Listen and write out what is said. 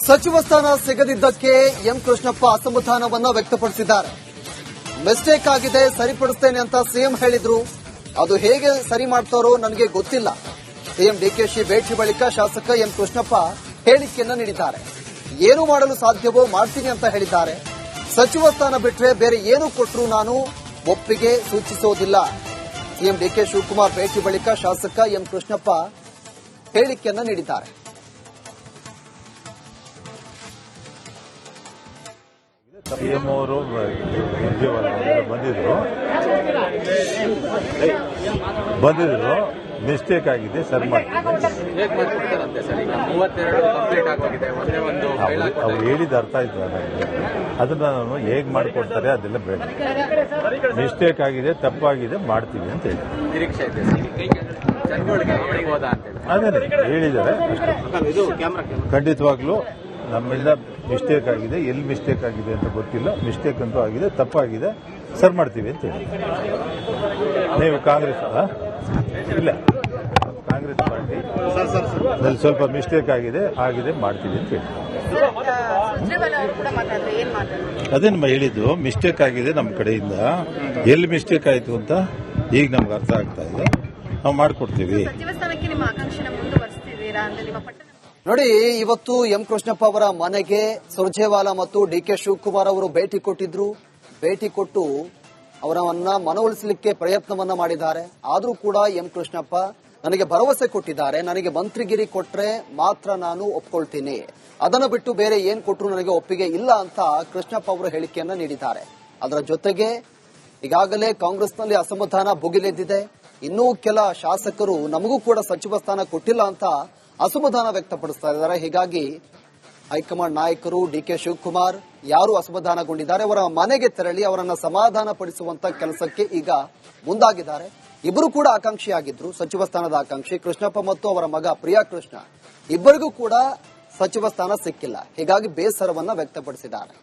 ಸಚಿವ ಸ್ಥಾನ ಸಿಗದಿದ್ದಕ್ಕೆ ಎಂ ಕೃಷ್ಣಪ್ಪ ಅಸಮಾಧಾನವನ್ನ ವ್ಯಕ್ತಪಡಿಸಿದ್ದಾರೆ. ಮಿಸ್ಟೇಕ್ ಆಗಿದೆ, ಸರಿಪಡಿಸ್ತೇನೆ ಅಂತ ಸಿಎಂ ಹೇಳಿದ್ರು. ಅದು ಹೇಗೆ ಸರಿ ಮಾಡ್ತಾರೋ ನನಗೆ ಗೊತ್ತಿಲ್ಲ. ಸಿಎಂ ಡಿಕೆಶಿ ಭೇಟಿ ಬಳಿಕ ಶಾಸಕ ಎಂ ಕೃಷ್ಣಪ್ಪ ಹೇಳಿಕೆಯನ್ನ ನೀಡಿದ್ದಾರೆ. ಏನು ಮಾಡಲು ಸಾಧ್ಯವೋ ಮಾಡ್ತೀನಿ ಅಂತ ಹೇಳಿದ್ದಾರೆ. ಸಚಿವ ಸ್ಥಾನ ಬಿಟ್ಟರೆ ಬೇರೆ ಏನು ಕೊಟ್ಟರು ನಾನು ಒಪ್ಪಿಗೆ ಸೂಚಿಸೋದಿಲ್ಲ. ಸಿಎಂ ಡಿಕೆ ಶಿವಕುಮಾರ್ ಭೇಟಿ ಬಳಿಕ ಶಾಸಕ ಎಂ ಕೃಷ್ಣಪ್ಪ ಹೇಳಿಕೆಯನ್ನ ನೀಡಿದ್ದಾರೆ. ಸಿಎಂ ಅವರು ಬಂದಿದ್ರು ಮಿಸ್ಟೇಕ್ ಆಗಿದೆ, ಸರಿ ಮಾಡ್ತೀವಿ. ಅವ್ರು ಹೇಳಿದ ಅರ್ಥ ಆಯ್ತು ನನಗೆ. ಅದನ್ನ ನಾನು ಹೇಗೆ ಮಾಡಿಕೊಡ್ತಾರೆ ಅದೆಲ್ಲ ಬೇಡ. ಮಿಸ್ಟೇಕ್ ಆಗಿದೆ, ತಪ್ಪಾಗಿದೆ, ಮಾಡ್ತೀವಿ ಅಂತ ಹೇಳಿ ಅದೇ ಹೇಳಿದ್ದಾರೆ. ಖಂಡಿತವಾಗ್ಲೂ ನಮ್ಮಿಂದ ಮಿಸ್ಟೇಕ್ ಆಗಿದೆ, ಎಲ್ಲಿ ಮಿಸ್ಟೇಕ್ ಆಗಿದೆ ಅಂತ ಗೊತ್ತಿಲ್ಲ. ಮಿಸ್ಟೇಕ್ ಅಂತೂ ಆಗಿದೆ, ತಪ್ಪಾಗಿದೆ, ಸರಿ ಮಾಡ್ತೀವಿ ಅಂತ ಹೇಳಿ. ನೀವು ಕಾಂಗ್ರೆಸ್ ಇಲ್ಲ, ಕಾಂಗ್ರೆಸ್ ಪಾರ್ಟಿ ಸ್ವಲ್ಪ ಮಿಸ್ಟೇಕ್ ಆಗಿದೆ ಮಾಡ್ತೀವಿ ಅಂತ ಹೇಳಿ. ಅದೇ ನಮ್ಮ ಹೇಳಿದ್ದು, ಮಿಸ್ಟೇಕ್ ಆಗಿದೆ ನಮ್ಮ ಕಡೆಯಿಂದ. ಎಲ್ಲಿ ಮಿಸ್ಟೇಕ್ ಆಯಿತು ಅಂತ ಈಗ ನಮ್ಗೆ ಅರ್ಥ ಆಗ್ತಾ ಇದೆ, ನಾವು ಮಾಡಿಕೊಡ್ತೀವಿ. ನೋಡಿ, ಇವತ್ತು ಎಂ ಕೃಷ್ಣಪ್ಪ ಅವರ ಮನೆಗೆ ಸುರ್ಜೇವಾಲಾ ಮತ್ತು ಡಿಕೆ ಶಿವಕುಮಾರ್ ಅವರು ಭೇಟಿ ಕೊಟ್ಟಿದ್ರು. ಭೇಟಿ ಕೊಟ್ಟು ಅವರನ್ನ ಮನವೊಲಿಸಲಿಕ್ಕೆ ಪ್ರಯತ್ನವನ್ನ ಮಾಡಿದ್ದಾರೆ. ಆದರೂ ಕೂಡ ಎಂ ಕೃಷ್ಣಪ್ಪ ನನಗೆ ಭರವಸೆ ಕೊಟ್ಟಿದ್ದಾರೆ. ನನಗೆ ಮಂತ್ರಿಗಿರಿ ಕೊಟ್ರೆ ಮಾತ್ರ ನಾನು ಒಪ್ಕೊಳ್ತೀನಿ, ಅದನ್ನು ಬಿಟ್ಟು ಬೇರೆ ಏನ್ ಕೊಟ್ಟರು ನನಗೆ ಒಪ್ಪಿಗೆ ಇಲ್ಲ ಅಂತ ಕೃಷ್ಣಪ್ಪ ಅವರು ಹೇಳಿಕೆಯನ್ನ ನೀಡಿದ್ದಾರೆ. ಅದರ ಜೊತೆಗೆ ಈಗಾಗಲೇ ಕಾಂಗ್ರೆಸ್ನಲ್ಲಿ ಅಸಮಾಧಾನ ಭುಗಿಲೆದ್ದಿದೆ. ಇನ್ನೂ ಕೆಲ ಶಾಸಕರು ನಮಗೂ ಕೂಡ ಸಚಿವ ಸ್ಥಾನ ಕೊಟ್ಟಿಲ್ಲ ಅಂತ ಅಸಮಾಧಾನ ವ್ಯಕ್ತಪಡಿಸ್ತಾ ಇದ್ದಾರೆ. ಹೀಗಾಗಿ ಹೈಕಮಾಂಡ್ ನಾಯಕರು ಡಿಕೆ ಶಿವಕುಮಾರ್ ಯಾರು ಅಸಮಾಧಾನಗೊಂಡಿದ್ದಾರೆ ಅವರ ಮನೆಗೆ ತೆರಳಿ ಅವರನ್ನ ಸಮಾಧಾನ ಪಡಿಸುವಂತ ಕೆಲಸಕ್ಕೆ ಈಗ ಮುಂದಾಗಿದ್ದಾರೆ. ಇಬ್ಬರು ಕೂಡ ಆಕಾಂಕ್ಷಿಯಾಗಿದ್ರು, ಸಚಿವ ಸ್ಥಾನದ ಆಕಾಂಕ್ಷಿ. ಕೃಷ್ಣಪ್ಪ ಮತ್ತು ಅವರ ಮಗ ಪ್ರಿಯಾ ಕೃಷ್ಣ ಇಬ್ಬರಿಗೂ ಕೂಡ ಸಚಿವ ಸ್ಥಾನ ಸಿಕ್ಕಿಲ್ಲ. ಹೀಗಾಗಿ ಬೇಸರವನ್ನ ವ್ಯಕ್ತಪಡಿಸಿದ್ದಾರೆ.